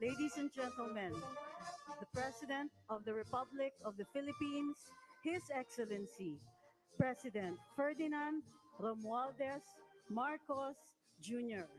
Ladies and gentlemen, the President of the Republic of the Philippines, His Excellency, President Ferdinand Romualdez Marcos Jr.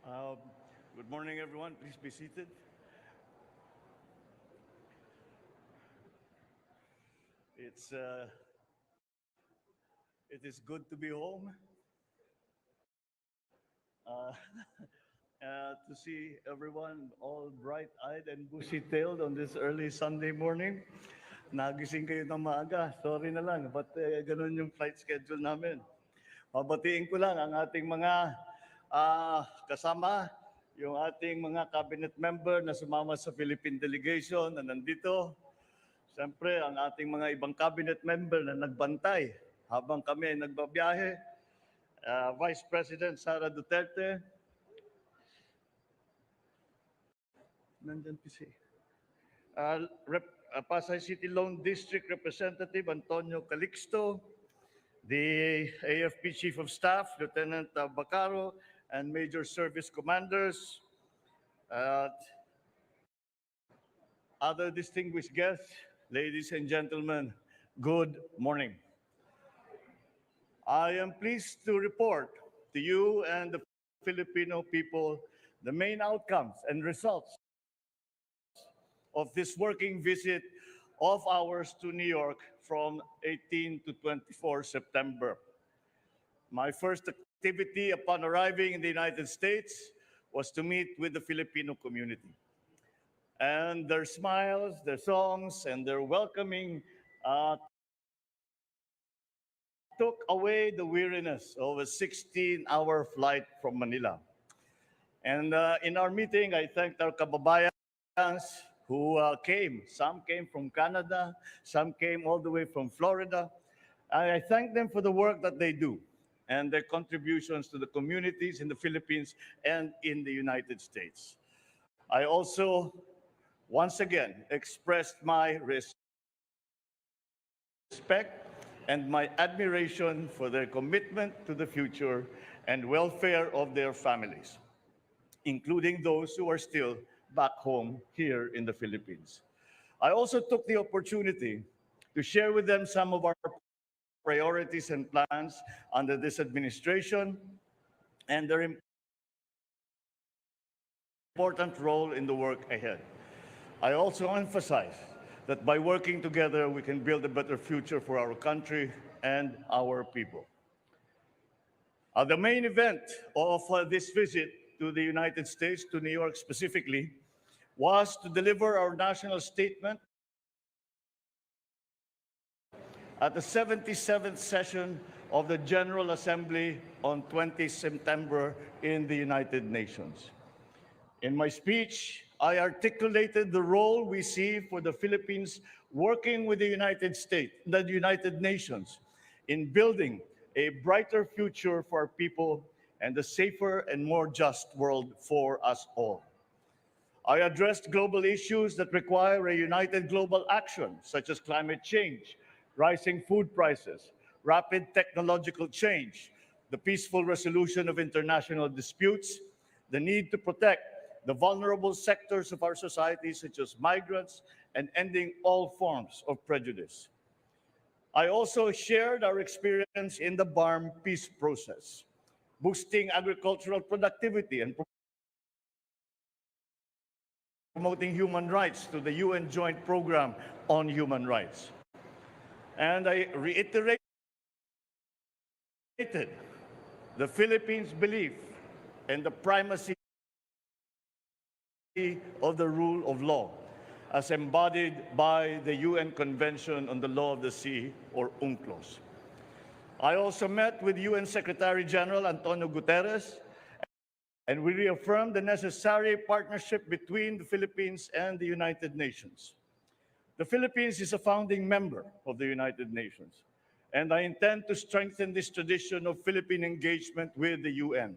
Uh, Good morning, everyone. Please be seated. It's it is good to be home. Uh, to see everyone all bright-eyed and bushy-tailed on this early Sunday morning. Nagising kayo ng maaga. Sorry na lang, but ganun yung flight schedule namin. Mabatiin ko lang ang ating mga kasama, yung ating mga cabinet member na sumama sa Philippine delegation na nandito. Siyempre, ang ating mga ibang cabinet member na nagbantay habang kami ay nagbabiyahe. Vice President Sara Duterte. Nandyan po si Pasay City Lone District Representative Antonio Calixto, the AFP Chief of Staff, Lieutenant Bacaro, and Major Service Commanders, other distinguished guests, ladies and gentlemen, good morning. I am pleased to report to you and the Filipino people the main outcomes and results of this working visit of ours to New York from 18 to 24 September. My first activity upon arriving in the United States was to meet with the Filipino community. And their smiles, their songs, and their welcoming took away the weariness of a 16-hour flight from Manila. And in our meeting, I thanked our kababayans who came. Some came from Canada, some came all the way from Florida. And I thank them for the work that they do and their contributions to the communities in the Philippines and in the United States. I also, once again, expressed my respect and my admiration for their commitment to the future and welfare of their families, including those who are still back home here in the Philippines. I also took the opportunity to share with them some of our priorities and plans under this administration and their important role in the work ahead. I also emphasize that by working together, we can build a better future for our country and our people. The main event of this visit to the United States, to New York specifically, was to deliver our national statement at the 77th session of the General Assembly on 20 September in the United Nations. In my speech, I articulated the role we see for the Philippines working with the United States, the United Nations, in building a brighter future for our people and a safer and more just world for us all. I addressed global issues that require a united global action, such as climate change, rising food prices, rapid technological change, the peaceful resolution of international disputes, the need to protect the vulnerable sectors of our society, such as migrants, and ending all forms of prejudice. I also shared our experience in the BARM peace process, boosting agricultural productivity and promoting human rights to the UN Joint Program on Human Rights. And I reiterated the Philippines' belief in the primacy of the rule of law as embodied by the UN Convention on the Law of the Sea, or UNCLOS. I also met with UN Secretary General Antonio Guterres, and we reaffirmed the necessary partnership between the Philippines and the United Nations. The Philippines is a founding member of the United Nations, and I intend to strengthen this tradition of Philippine engagement with the UN.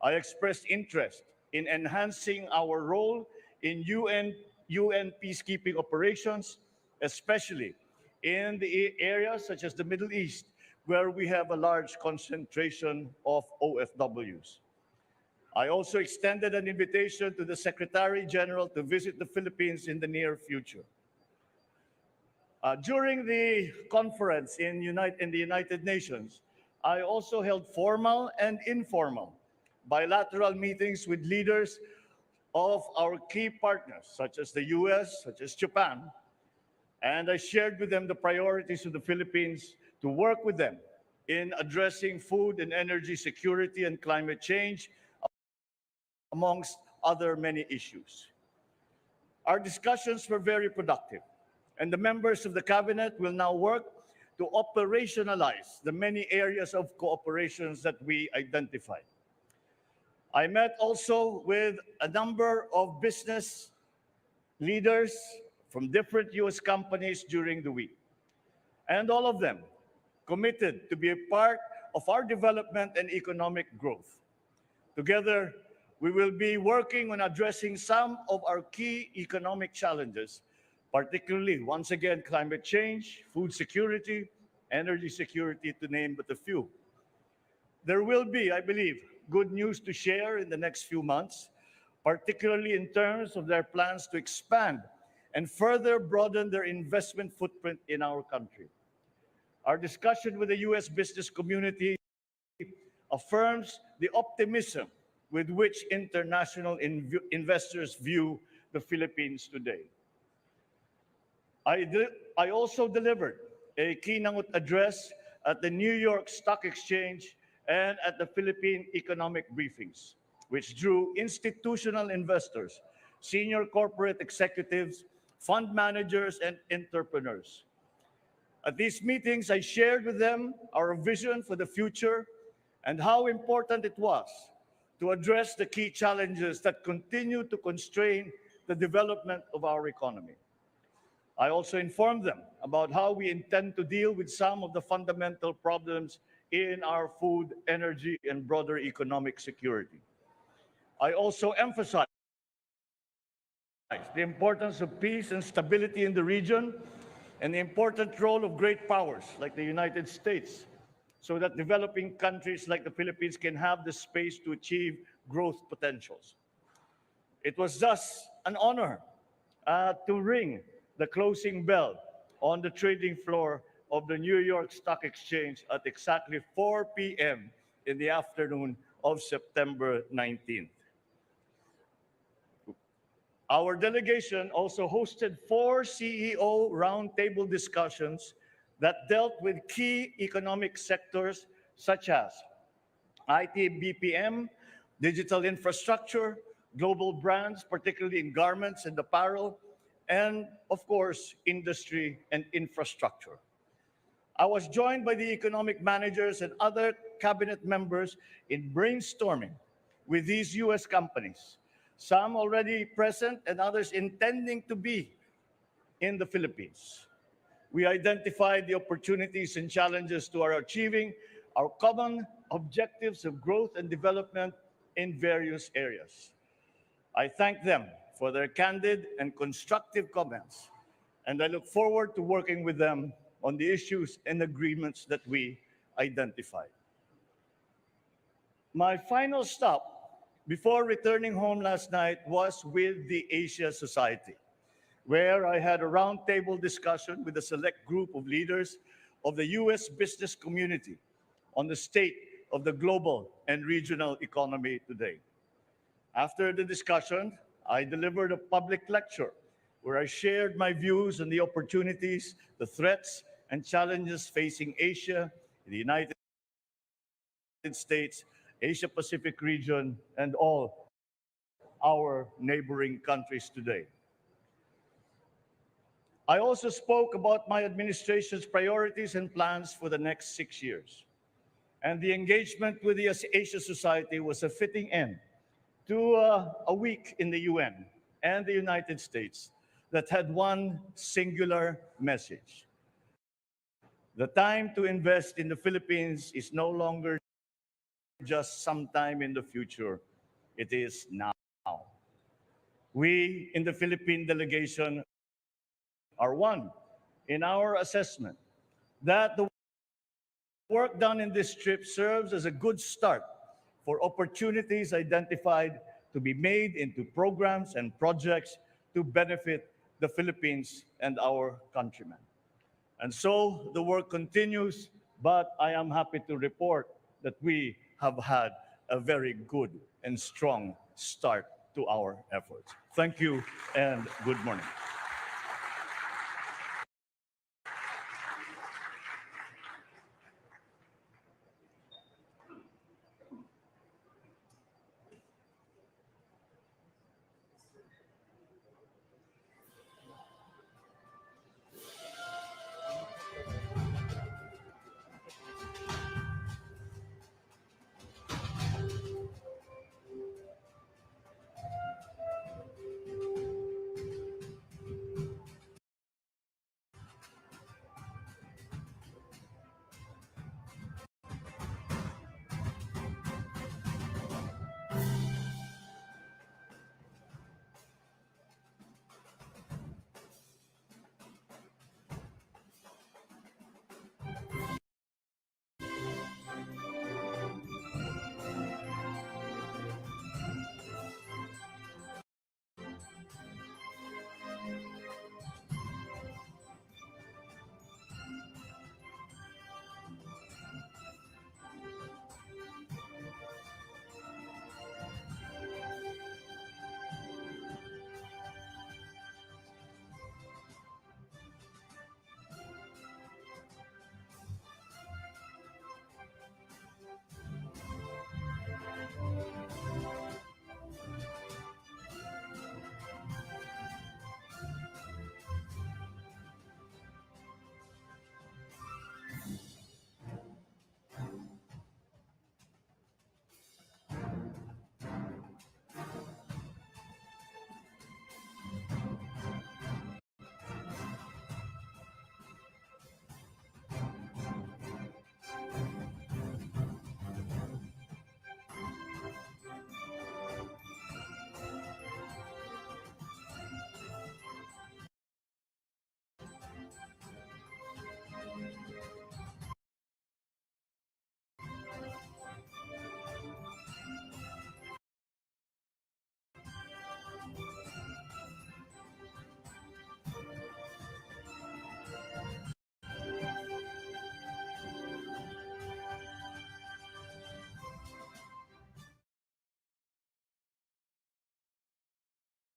I expressed interest in enhancing our role in UN peacekeeping operations, especially in the areas such as the Middle East, where we have a large concentration of OFWs. I also extended an invitation to the Secretary General to visit the Philippines in the near future. During the conference in the United Nations, I also held formal and informal bilateral meetings with leaders of our key partners, such as the US, such as Japan, and I shared with them the priorities of the Philippines to work with them in addressing food and energy security and climate change, amongst other many issues. Our discussions were very productive, and the members of the cabinet will now work to operationalize the many areas of cooperations that we identified. I met also with a number of business leaders from different US companies during the week, and all of them committed to be a part of our development and economic growth. Together, we will be working on addressing some of our key economic challenges, particularly, once again, climate change, food security, energy security, to name but a few. There will be, I believe, good news to share in the next few months, particularly in terms of their plans to expand and further broaden their investment footprint in our country. Our discussion with the US business community affirms the optimism with which international investors view the Philippines today. I also delivered a keynote address at the New York Stock Exchange and at the Philippine economic briefings, which drew institutional investors, senior corporate executives, fund managers, and entrepreneurs. At these meetings, I shared with them our vision for the future and how important it was to address the key challenges that continue to constrain the development of our economy. I also informed them about how we intend to deal with some of the fundamental problems in our food, energy, and broader economic security. I also emphasized the importance of peace and stability in the region and the important role of great powers like the United States so that developing countries like the Philippines can have the space to achieve growth potentials. It was thus an honor to ring the closing bell on the trading floor of the New York Stock Exchange at exactly 4 p.m. in the afternoon of September 19th. Our delegation also hosted 4 CEO roundtable discussions that dealt with key economic sectors such as IT BPM, digital infrastructure, global brands, particularly in garments and apparel, and of course, industry and infrastructure. I was joined by the economic managers and other cabinet members in brainstorming with these US companies, some already present and others intending to be in the Philippines. We identified the opportunities and challenges to our achieving our common objectives of growth and development in various areas. I thank them for their candid and constructive comments, and I look forward to working with them on the issues and agreements that we identified. My final stop before returning home last night was with the Asia Society, where I had a roundtable discussion with a select group of leaders of the U.S. business community on the state of the global and regional economy today. After the discussion, I delivered a public lecture where I shared my views on the opportunities, the threats, and challenges facing Asia, the United States, Asia Pacific region, and all our neighboring countries today. I also spoke about my administration's priorities and plans for the next 6 years. And the engagement with the Asia Society was a fitting end to a week in the UN and the United States that had one singular message. The time to invest in the Philippines is no longer just sometime in the future, it is now. We in the Philippine delegation are one in our assessment that the work done in this trip serves as a good start for opportunities identified to be made into programs and projects to benefit the Philippines and our countrymen. And so the work continues, but I am happy to report that we have had a very good and strong start to our efforts. Thank you and good morning.